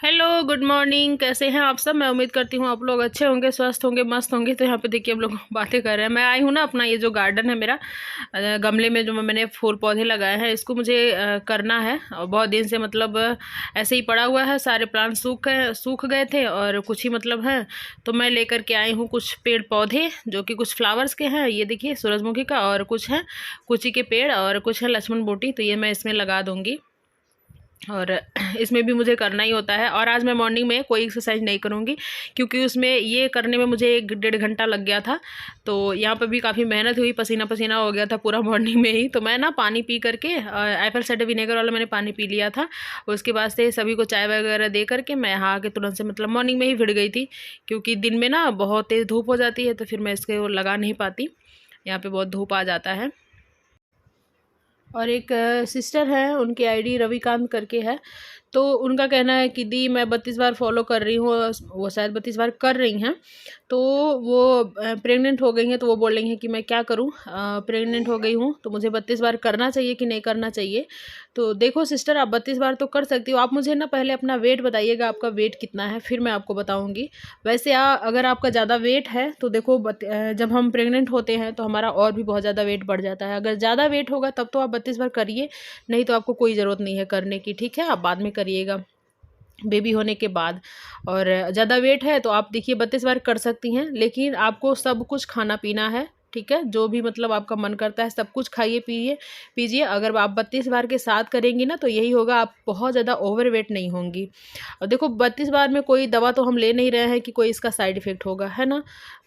Hello, good morning. कैसे हैं आप सब? मैं उम्मीद करती हूँ आप लोग अच्छे होंगे, स्वस्थ होंगे, मस्त होंगे। तो यहाँ पे देखिए हम लोग बातें कर रहे हैं। मैं आई हूँ ना, अपना ये जो गार्डन है मेरा, गमले में जो मैंने फूल पौधे लगाए हैं, इसको मुझे करना है। और बहुत दिन से मतलब ऐसे ही पड़ा हुआ है, सारे प्लांट सूख गए थे और कुछ ही मतलब हैं। तो मैं लेकर के आई हूँ कुछ पेड़ पौधे जो कि कुछ फ्लावर्स के हैं। ये देखिए सूरजमुखी का, और कुछ है कुची के पेड़, और कुछ है लक्ष्मण बूटी। तो ये मैं इसमें लगा दूँगी और इसमें भी मुझे करना ही होता है। और आज मैं मॉर्निंग में कोई एक्सरसाइज नहीं करूँगी, क्योंकि उसमें ये करने में मुझे 1 डेढ़ घंटा लग गया था। तो यहाँ पर भी काफ़ी मेहनत हुई, पसीना पसीना हो गया था पूरा मॉर्निंग में ही। तो मैं ना पानी पी करके एप्पल साइडर विनेगर वाला मैंने पानी पी लिया था। उसके बाद से सभी को चाय वगैरह दे करके मैं यहाँ आके तुरंत से मतलब मॉर्निंग में ही भिड़ गई थी, क्योंकि दिन में ना बहुत तेज़ धूप हो जाती है, तो फिर मैं इसके लगा नहीं पाती। यहाँ पर बहुत धूप आ जाता है। और एक सिस्टर है, उनकी आईडी रविकांत करके है। तो उनका कहना है कि दी मैं 32 बार फॉलो कर रही हूँ, वो शायद 32 बार कर रही हैं। तो वो प्रेग्नेंट हो गई हैं, तो वो बोल रही हैं कि मैं क्या करूँ, प्रेग्नेंट हो गई हूँ तो मुझे 32 बार करना चाहिए कि नहीं करना चाहिए। तो देखो सिस्टर, आप 32 बार तो कर सकती हो। आप मुझे ना पहले अपना वेट बताइएगा, आपका वेट कितना है, फिर मैं आपको बताऊँगी। वैसे अगर आपका ज़्यादा वेट है तो देखो, जब हम प्रेग्नेंट होते हैं तो हमारा और भी बहुत ज़्यादा वेट बढ़ जाता है। अगर ज़्यादा वेट होगा तब तो आप 32 बार करिए, नहीं तो आपको कोई ज़रूरत नहीं है करने की, ठीक है? आप बाद में करिएगा बेबी होने के बाद। और ज़्यादा वेट है तो आप देखिए 32 बार कर सकती हैं, लेकिन आपको सब कुछ खाना पीना है, ठीक है? जो भी मतलब आपका मन करता है सब कुछ खाइए पीजिए। अगर आप 32 बार के साथ करेंगी ना तो यही होगा, आप बहुत ज़्यादा ओवरवेट नहीं होंगी। और देखो 32 बार में कोई दवा तो हम ले नहीं रहे हैं कि कोई इसका साइड इफ़ेक्ट होगा, है ना?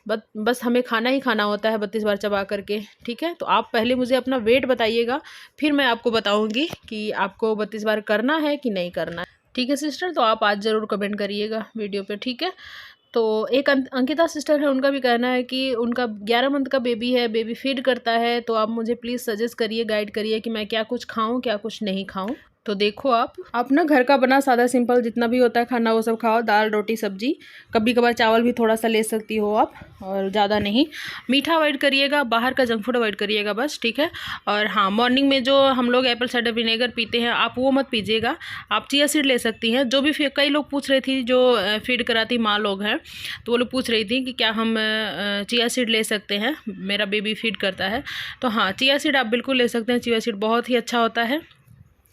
बस हमें खाना ही खाना होता है 32 बार चबा करके, ठीक है? तो आप पहले मुझे अपना वेट बताइएगा, फिर मैं आपको बताऊँगी कि आपको 32 बार करना है कि नहीं करना है। ठीक है सिस्टर? तो आप आज ज़रूर कमेंट करिएगा वीडियो पे, ठीक है? तो एक अंकिता सिस्टर है, उनका भी कहना है कि उनका 11 मंथ का बेबी है, बेबी फीड करता है। तो आप मुझे प्लीज़ सजेस्ट करिए, गाइड करिए कि मैं क्या कुछ खाऊं, क्या कुछ नहीं खाऊं। तो देखो आप ना घर का बना सादा सिंपल जितना भी होता है खाना वो सब खाओ, दाल रोटी सब्जी, कभी कभार चावल भी थोड़ा सा ले सकती हो आप, और ज़्यादा नहीं। मीठा अवॉइड करिएगा, बाहर का जंक फूड अवॉइड करिएगा बस, ठीक है? और हाँ, मॉर्निंग में जो हम लोग एप्पल साइडर विनेगर पीते हैं, आप वो मत पीजिएगा। आप चिया सीड ले सकती हैं। जो भी कई लोग पूछ रही थी, जो फीड कराती माँ लोग हैं, तो वो लोग पूछ रही थी कि क्या हम चिया सीड ले सकते हैं, मेरा बेबी फीड करता है। तो हाँ, चिया सीड आप बिल्कुल ले सकते हैं। चिया सीड बहुत ही अच्छा होता है,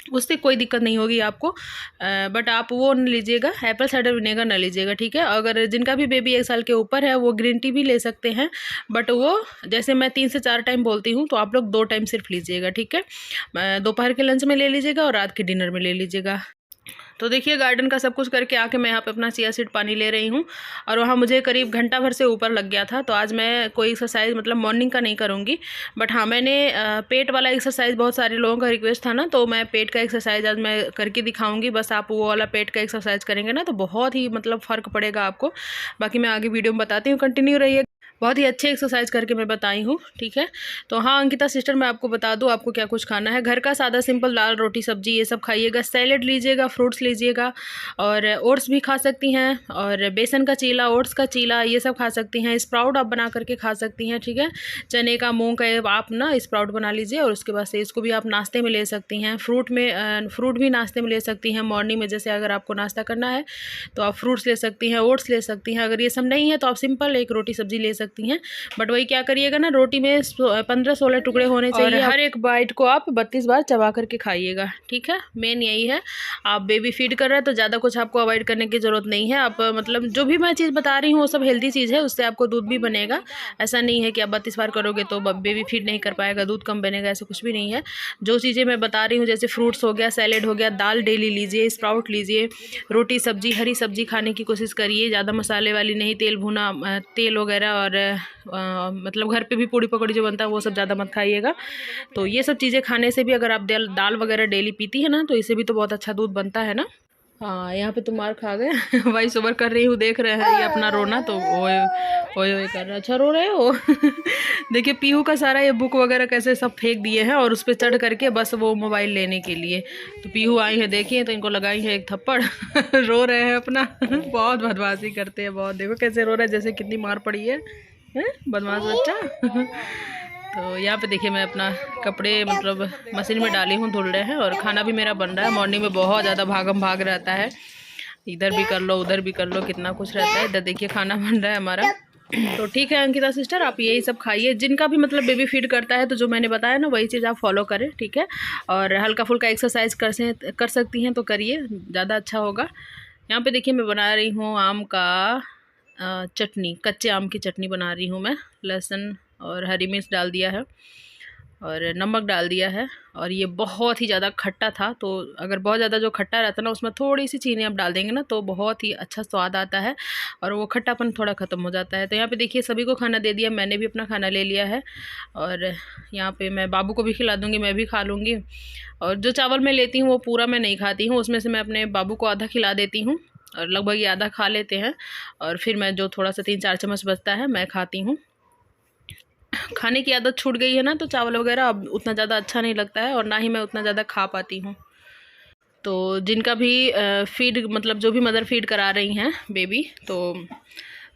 उससे कोई दिक्कत नहीं होगी आपको। बट आप वो न लीजिएगा, एप्पल साइडर विनेगर न लीजिएगा, ठीक है? अगर जिनका भी बेबी 1 साल के ऊपर है वो ग्रीन टी भी ले सकते हैं, बट वो जैसे मैं 3 से 4 टाइम बोलती हूँ, तो आप लोग 2 टाइम सिर्फ लीजिएगा, ठीक है? दोपहर के लंच में ले लीजिएगा और रात के डिनर में ले लीजिएगा। तो देखिए गार्डन का सब कुछ करके आके मैं यहाँ पे अपना चिया सीड पानी ले रही हूँ, और वहाँ मुझे करीब घंटा भर से ऊपर लग गया था। तो आज मैं कोई एक्सरसाइज मतलब मॉर्निंग का नहीं करूँगी, बट हाँ, मैंने पेट वाला एक्सरसाइज, बहुत सारे लोगों का रिक्वेस्ट था ना, तो मैं पेट का एक्सरसाइज आज मैं करके दिखाऊंगी। बस आप वो वाला पेट का एक्सरसाइज करेंगे ना तो बहुत ही मतलब फ़र्क पड़ेगा आपको। बाकी मैं आगे वीडियो में बताती हूँ, कंटिन्यू रहिए। बहुत ही अच्छे एक्सरसाइज करके मैं बताई हूँ, ठीक है? तो हाँ अंकिता सिस्टर, मैं आपको बता दूँ आपको क्या कुछ खाना है। घर का सादा सिंपल दाल रोटी सब्जी ये सब खाइएगा, सैलेड लीजिएगा, फ्रूट्स लीजिएगा, और ओट्स भी खा सकती हैं, और बेसन का चीला, ओट्स का चीला ये सब खा सकती हैं। स्प्राउट आप बना करके खा सकती हैं, ठीक है? चने का, मूँग का आप ना स्प्राउट बना लीजिए, और उसके बाद से इसको भी आप नाश्ते में ले सकती हैं। फ्रूट भी नाश्ते में ले सकती हैं मॉर्निंग में। जैसे अगर आपको नाश्ता करना है तो आप फ्रूट्स ले सकती हैं, ओट्स ले सकती हैं। अगर ये सब नहीं है तो आप सिंपल एक रोटी सब्जी ले सकती हैं। बट वही क्या करिएगा ना, रोटी में 15-16 टुकड़े होने चाहिए, और हर एक बाइट को आप 32 बार चबा करके खाइएगा, ठीक है? मेन यही है। आप बेबी फीड कर रहे हैं तो ज़्यादा कुछ आपको अवॉइड करने की ज़रूरत नहीं है। आप मतलब जो भी मैं चीज़ बता रही हूँ वो सब हेल्दी चीज़ है, उससे आपको दूध भी बनेगा। ऐसा नहीं है कि आप 32 बार करोगे तो बेबी फीड नहीं कर पाएगा, दूध कम बनेगा, ऐसा कुछ भी नहीं है। जो चीज़ें मैं बता रही हूँ, जैसे फ्रूट्स हो गया, सैलेड हो गया, दाल डेली लीजिए, स्प्राउट लीजिए, रोटी सब्जी, हरी सब्जी खाने की कोशिश करिए, ज़्यादा मसाले वाली नहीं, तेल भुना तेल वगैरह, और मतलब घर पे भी पूड़ी पकौड़ी जो बनता है वो सब ज़्यादा मत खाइएगा। तो ये सब चीज़ें खाने से भी, अगर आप दाल वगैरह डेली पीती है ना, तो इससे भी तो बहुत अच्छा दूध बनता है ना। हाँ, यहाँ पे तुम मार खा गए वॉइस ओवर कर रही हूँ, देख रहे हैं ये अपना रोना, तो ओए ओए ओए कर रहा है। अच्छा रो रहे हो देखिए पीहू का सारा ये बुक वगैरह कैसे सब फेंक दिए हैं, और उस पर चढ़ करके बस वो मोबाइल लेने के लिए। तो पीहू आई है, देखिए, तो इनको लगाई है एक थप्पड़ रो रहे हैं अपना बहुत बदमाशी करते हैं बहुत। देखो कैसे रो रहे हैं, जैसे कितनी मार पड़ी है, बदमाश बच्चा तो यहाँ पे देखिए मैं अपना कपड़े मतलब मशीन में डाली हूँ, धुल रहे हैं, और खाना भी मेरा बन रहा है। मॉर्निंग में बहुत ज़्यादा भागम भाग रहता है, इधर भी कर लो उधर भी कर लो, कितना कुछ रहता है। इधर देखिए खाना बन रहा है हमारा। तो ठीक है अंकिता सिस्टर, आप यही सब खाइए। जिनका भी मतलब बेबी फीड करता है तो जो मैंने बताया ना वही चीज़ आप फॉलो करें, ठीक है। और हल्का फुल्का एक्सरसाइज कर सकती हैं तो करिए, ज़्यादा अच्छा होगा। यहाँ पे देखिए मैं बना रही हूँ आम का चटनी, कच्चे आम की चटनी बना रही हूँ मैं। लहसुन और हरी मिर्च डाल दिया है और नमक डाल दिया है। और ये बहुत ही ज़्यादा खट्टा था, तो अगर बहुत ज़्यादा जो खट्टा रहता है ना उसमें थोड़ी सी चीनी आप डाल देंगे ना तो बहुत ही अच्छा स्वाद आता है और वो खट्टापन थोड़ा ख़त्म हो जाता है। तो यहाँ पे देखिए सभी को खाना दे दिया, मैंने भी अपना खाना ले लिया है। और यहाँ पे मैं बाबू को भी खिला दूँगी, मैं भी खा लूँगी। और जो चावल मैं लेती हूँ वो पूरा मैं नहीं खाती हूँ, उसमें से मैं अपने बाबू को आधा खिला देती हूँ और लगभग ये आधा खा लेते हैं। और फिर मैं जो थोड़ा सा 3-4 चम्मच बचता है मैं खाती हूँ। खाने की आदत छूट गई है ना तो चावल वगैरह अब उतना ज़्यादा अच्छा नहीं लगता है और ना ही मैं उतना ज़्यादा खा पाती हूँ। तो जिनका भी फीड मतलब जो भी मदर फीड करा रही हैं बेबी, तो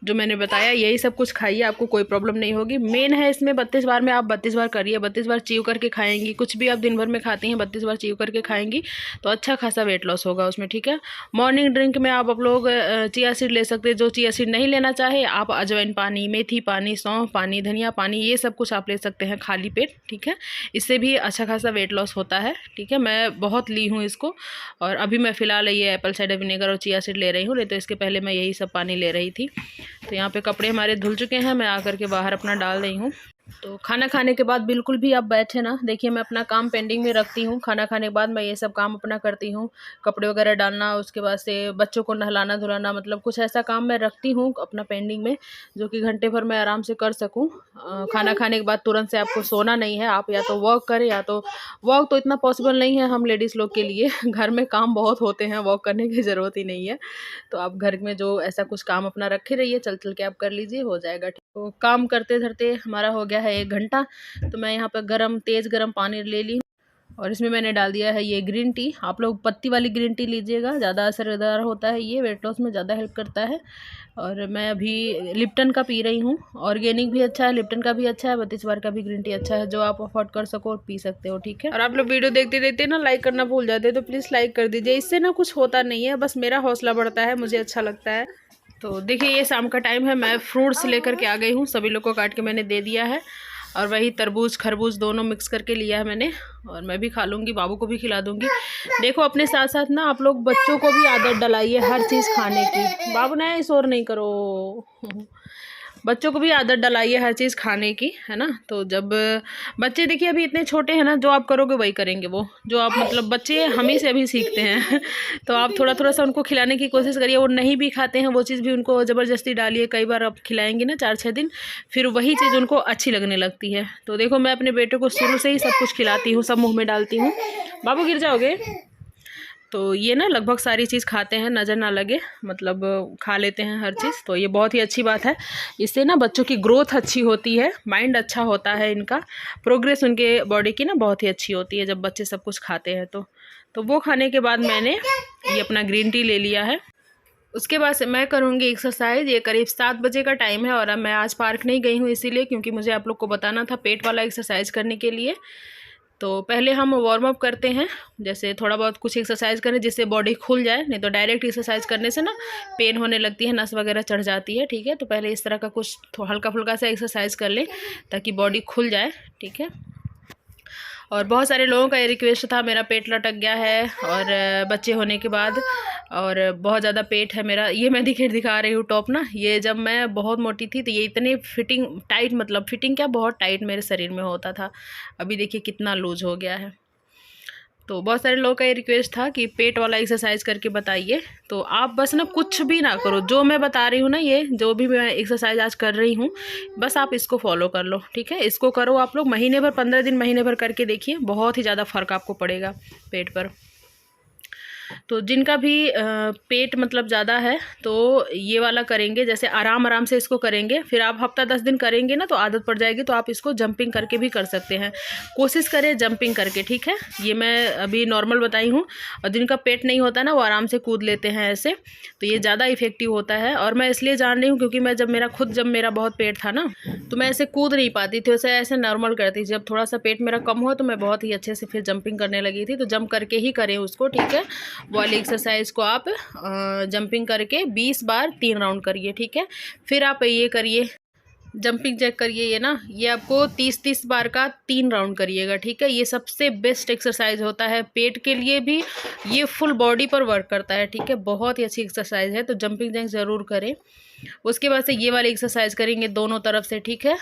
जो मैंने बताया यही सब कुछ खाइए, आपको कोई प्रॉब्लम नहीं होगी। मेन है इसमें 32 बार में आप 32 बार करिए, 32 बार च्यू करके खाएंगी। कुछ भी आप दिन भर में खाती हैं 32 बार च्यू करके खाएंगी तो अच्छा खासा वेट लॉस होगा उसमें, ठीक है। मॉर्निंग ड्रिंक में आप लोग चिया सीड ले सकते हैं। जो चिया सीड नहीं लेना चाहे आप अजवाइन पानी, मेथी पानी, सौंफ पानी, धनिया पानी, ये सब कुछ आप ले सकते हैं खाली पेट, ठीक है। इससे भी अच्छा खासा वेट लॉस होता है, ठीक है। मैं बहुत ली हूँ इसको और अभी मैं फ़िलहाल ये एप्पल साइडर विनेगर और चिया सीड ले रही हूँ, नहीं तो इसके पहले मैं यही सब पानी ले रही थी। तो यहाँ पे कपड़े हमारे धुल चुके हैं, मैं आकर के बाहर अपना डाल रही हूँ। तो खाना खाने के बाद बिल्कुल भी आप बैठे ना, देखिए मैं अपना काम पेंडिंग में रखती हूँ। खाना खाने के बाद मैं ये सब काम अपना करती हूँ, कपड़े वगैरह डालना, उसके बाद से बच्चों को नहलाना धुलाना, मतलब कुछ ऐसा काम मैं रखती हूँ अपना पेंडिंग में जो कि घंटे भर मैं आराम से कर सकूँ। खाना खाने के बाद तुरंत से आपको सोना नहीं है, आप या तो वर्क करें, या तो वर्क तो इतना पॉसिबल नहीं है हम लेडीज़ लोग के लिए घर में काम बहुत होते हैं, वर्क करने की ज़रूरत ही नहीं है। तो आप घर में जो ऐसा कुछ काम अपना रखे रहिए, चल चल के आप कर लीजिए, हो जाएगा। तो काम करते धरते हमारा हो गया है 1 घंटा। तो मैं यहाँ पर तेज़ गरम पानी ले ली और इसमें मैंने डाल दिया है ये ग्रीन टी। आप लोग पत्ती वाली ग्रीन टी लीजिएगा, ज़्यादा असरदार होता है, ये वेट लॉस में ज़्यादा हेल्प करता है। और मैं अभी लिप्टन का पी रही हूँ, ऑर्गेनिक भी अच्छा है, लिप्टन का भी अच्छा है, 32 बार का भी ग्रीन टी अच्छा है। जो आप अफोर्ड कर सको और पी सकते हो, ठीक है। और आप लोग वीडियो देखते देखते ना लाइक करना भूल जाते हैं तो प्लीज़ लाइक कर दीजिए, इससे ना कुछ होता नहीं है, बस मेरा हौसला बढ़ता है, मुझे अच्छा लगता है। तो देखिए ये शाम का टाइम है, मैं फ्रूट्स लेकर के आ गई हूँ, सभी लोग को काट के मैंने दे दिया है। और वही तरबूज खरबूज दोनों मिक्स करके लिया है मैंने, और मैं भी खा लूँगी, बाबू को भी खिला दूँगी। देखो अपने साथ साथ ना आप लोग बच्चों को भी आदत डलाइए हर चीज़ खाने की। बाबू ने शोर नहीं करो बच्चों को भी आदत डलाइए हर चीज़ खाने की, है ना। तो जब बच्चे देखिए अभी इतने छोटे हैं ना, जो आप करोगे वही करेंगे वो, जो आप मतलब बच्चे हम ही से अभी सीखते हैं तो आप थोड़ा थोड़ा सा उनको खिलाने की कोशिश करिए। वो नहीं भी खाते हैं वो चीज़ भी उनको ज़बरदस्ती डालिए, कई बार आप खिलाएंगे ना 4-6 दिन, फिर वही चीज़ उनको अच्छी लगने लगती है। तो देखो मैं अपने बेटे को शुरू से ही सब कुछ खिलाती हूँ, सब मुँह में डालती हूँ। बाबू गिर जाओगे। तो ये ना लगभग सारी चीज़ खाते हैं, नज़र ना लगे, मतलब खा लेते हैं हर चीज़। तो ये बहुत ही अच्छी बात है, इससे ना बच्चों की ग्रोथ अच्छी होती है, माइंड अच्छा होता है, इनका प्रोग्रेस उनके बॉडी की ना बहुत ही अच्छी होती है जब बच्चे सब कुछ खाते हैं। तो वो खाने के बाद मैंने ये अपना ग्रीन टी ले लिया है। उसके बाद से मैं करूँगी एक्सरसाइज। ये करीब 7 बजे का टाइम है और अब मैं आज पार्क नहीं गई हूँ इसीलिए, क्योंकि मुझे आप लोग को बताना था पेट वाला एक्सरसाइज करने के लिए। तो पहले हम वार्म अप करते हैं, जैसे थोड़ा बहुत कुछ एक्सरसाइज करें जिससे बॉडी खुल जाए, नहीं तो डायरेक्ट एक्सरसाइज करने से ना पेन होने लगती है, नस वगैरह चढ़ जाती है, ठीक है। तो पहले इस तरह का कुछ हल्का फुल्का सा एक्सरसाइज कर लें ताकि बॉडी खुल जाए, ठीक है। और बहुत सारे लोगों का ये रिक्वेस्ट था, मेरा पेट लटक गया है और बच्चे होने के बाद, और बहुत ज़्यादा पेट है मेरा। ये मैं दिखा रही हूँ टॉप ना, ये जब मैं बहुत मोटी थी तो ये इतने फिटिंग टाइट, मतलब फिटिंग क्या बहुत टाइट मेरे शरीर में होता था, अभी देखिए कितना लूज हो गया है। तो बहुत सारे लोगों का ये रिक्वेस्ट था कि पेट वाला एक्सरसाइज करके बताइए। तो आप बस ना कुछ भी ना करो, जो मैं बता रही हूँ ना, ये जो भी मैं एक्सरसाइज आज कर रही हूँ, बस आप इसको फॉलो कर लो, ठीक है। इसको करो आप लोग महीने भर, 15 दिन महीने भर करके देखिए, बहुत ही ज़्यादा फ़र्क आपको पड़ेगा पेट पर। तो जिनका भी पेट मतलब ज़्यादा है तो ये वाला करेंगे, जैसे आराम आराम से इसको करेंगे, फिर आप हफ्ता 10 दिन करेंगे ना तो आदत पड़ जाएगी। तो आप इसको जंपिंग करके भी कर सकते हैं, कोशिश करें जंपिंग करके, ठीक है। ये मैं अभी नॉर्मल बताई हूँ, और जिनका पेट नहीं होता ना वो आराम से कूद लेते हैं ऐसे, तो ये ज़्यादा इफेक्टिव होता है। और मैं इसलिए जान रही हूँ क्योंकि मैं जब मेरा बहुत पेट था ना तो मैं ऐसे कूद नहीं पाती थी, वैसे ऐसे नॉर्मल करती थी। जब थोड़ा सा पेट मेरा कम हुआ तो मैं बहुत ही अच्छे से फिर जंपिंग करने लगी थी। तो जंप करके ही करें उसको, ठीक है। वो वाली एक्सरसाइज को आप जंपिंग करके 20 बार 3 राउंड करिए, ठीक है। फिर आप ये करिए, जंपिंग जैक करिए, ये ना, ये आपको 30-30 बार का 3 राउंड करिएगा, ठीक है। ये सबसे बेस्ट एक्सरसाइज होता है पेट के लिए भी, ये फुल बॉडी पर वर्क करता है, ठीक है। बहुत ही अच्छी एक्सरसाइज है, तो जंपिंग जैक ज़रूर करें। उसके बाद से ये वाली एक्सरसाइज करेंगे दोनों तरफ से, ठीक है।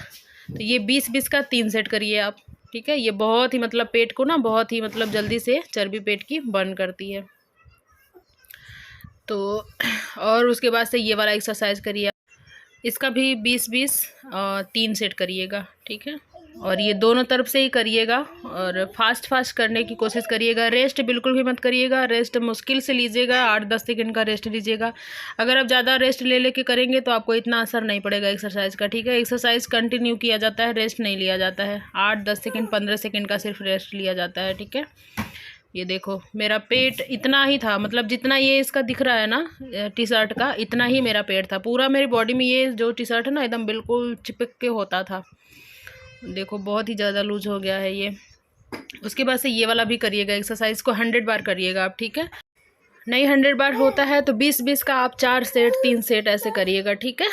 तो ये 20-20 का 3 सेट करिए आप, ठीक है। ये बहुत ही मतलब पेट को ना बहुत ही मतलब जल्दी से चर्बी पेट की बर्न करती है। तो और उसके बाद से ये वाला एक्सरसाइज करिए, इसका भी 20-20 3 सेट करिएगा, ठीक है। और ये दोनों तरफ से ही करिएगा और फास्ट फास्ट करने की कोशिश करिएगा। रेस्ट बिल्कुल भी मत करिएगा, रेस्ट मुश्किल से लीजिएगा, 8-10 सेकंड का रेस्ट लीजिएगा। अगर आप ज़्यादा रेस्ट ले लेके करेंगे तो आपको इतना असर नहीं पड़ेगा एक्सरसाइज का, ठीक है। एक्सरसाइज कंटिन्यू किया जाता है, रेस्ट नहीं लिया जाता है। 8-10 सेकंड 15 सेकंड का सिर्फ रेस्ट लिया जाता है, ठीक है। ये देखो मेरा पेट इतना ही था, मतलब जितना ये इसका दिख रहा है ना टी शर्ट का, इतना ही मेरा पेट था पूरा। मेरी बॉडी में ये जो टी शर्ट है ना एकदम बिल्कुल चिपक के होता था। देखो बहुत ही ज़्यादा लूज हो गया है ये। उसके बाद से ये वाला भी करिएगा, एक्सरसाइज को 100 बार करिएगा आप, ठीक है। नहीं 100 बार होता है तो 20-20 का आप 4 सेट 3 सेट ऐसे करिएगा, ठीक है।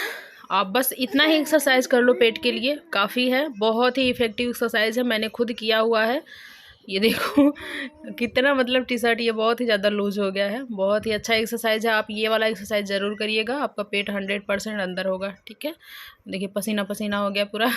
आप बस इतना ही एक्सरसाइज कर लो, पेट के लिए काफ़ी है। बहुत ही इफ़ेक्टिव एक्सरसाइज है, मैंने खुद किया हुआ है। ये देखो कितना मतलब टी शर्ट ये बहुत ही ज़्यादा लूज हो गया है। बहुत ही अच्छा एक्सरसाइज है, आप ये वाला एक्सरसाइज ज़रूर करिएगा, आपका पेट 100% अंदर होगा, ठीक है। देखिए पसीना पसीना हो गया पूरा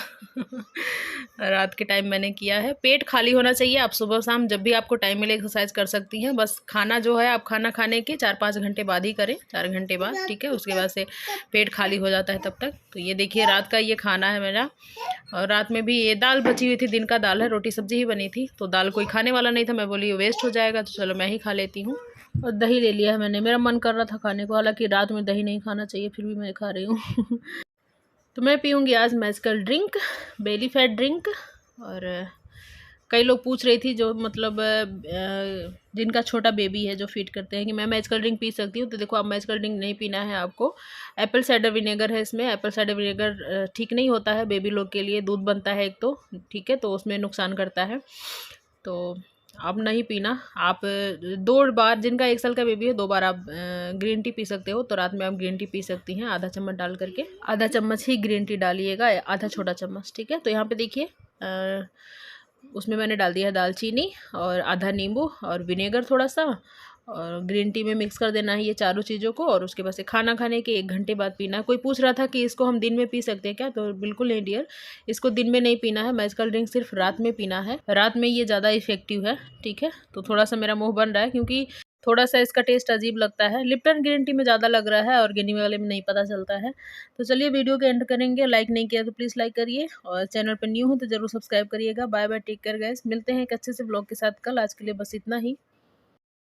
रात के टाइम मैंने किया है। पेट खाली होना चाहिए, आप सुबह शाम जब भी आपको टाइम मिले एक्सरसाइज कर सकती हैं। बस खाना जो है आप खाना खाने के 4-5 घंटे बाद ही करें, 4 घंटे बाद, ठीक है। उसके बाद से पेट खाली हो जाता है तब तक। तो ये देखिए रात का ये खाना है मेरा, और रात में भी ये दाल बची हुई थी, दिन का दाल है, रोटी सब्जी ही बनी थी। तो दाल कोई खाने वाला नहीं था, मैं बोली वेस्ट हो जाएगा तो चलो मैं ही खा लेती हूँ। और दही ले लिया है मैंने, मेरा मन कर रहा था खाने को, हालांकि रात में दही नहीं खाना चाहिए, फिर भी मैं खा रही हूँ तो मैं पीऊँगी आज magical drink, belly fat drink. और कई लोग पूछ रही थी जो मतलब जिनका छोटा बेबी है जो फीड करते हैं कि मैं मैजिकल ड्रिंक पी सकती हूँ। तो देखो आप मैजिकल ड्रिंक नहीं पीना है आपको। एप्पल साइडर विनेगर है इसमें, एप्पल साइडर विनेगर ठीक नहीं होता है बेबी लोग के लिए, दूध बनता है एक तो, ठीक है, तो उसमें नुकसान करता है। तो आप नहीं पीना। आप 2 बार, जिनका 1 साल का बेबी है 2 बार आप ग्रीन टी पी सकते हो। तो रात में आप ग्रीन टी पी सकती हैं, आधा चम्मच डाल करके, आधा चम्मच ही ग्रीन टी डालिएगा, आधा छोटा चम्मच, ठीक है। तो यहाँ पे देखिए उसमें मैंने डाल दिया है दालचीनी और आधा नींबू और विनेगर थोड़ा सा, और ग्रीन टी में मिक्स कर देना है ये चारों चीज़ों को। और उसके बाद से खाना खाने के 1 घंटे बाद पीना है। कोई पूछ रहा था कि इसको हम दिन में पी सकते हैं क्या, तो बिल्कुल नहीं डियर, इसको दिन में नहीं पीना है। मैजिकल ड्रिंक सिर्फ रात में पीना है, रात में ये ज़्यादा इफेक्टिव है, ठीक है। तो थोड़ा सा मेरा मुँह बन रहा है क्योंकि थोड़ा सा इसका टेस्ट अजीब लगता है, लिप्टन ग्रीन टी में ज़्यादा लग रहा है, ऑर्गेनिक वाले में नहीं पता चलता है। तो चलिए वीडियो के एंड करेंगे। लाइक नहीं किया तो प्लीज़ लाइक करिए, और चैनल पर न्यू हो तो ज़रूर सब्सक्राइब करिएगा। Bye bye, take care guys, मिलते हैं एक अच्छे से ब्लॉग के साथ कल। आज के लिए बस इतना ही।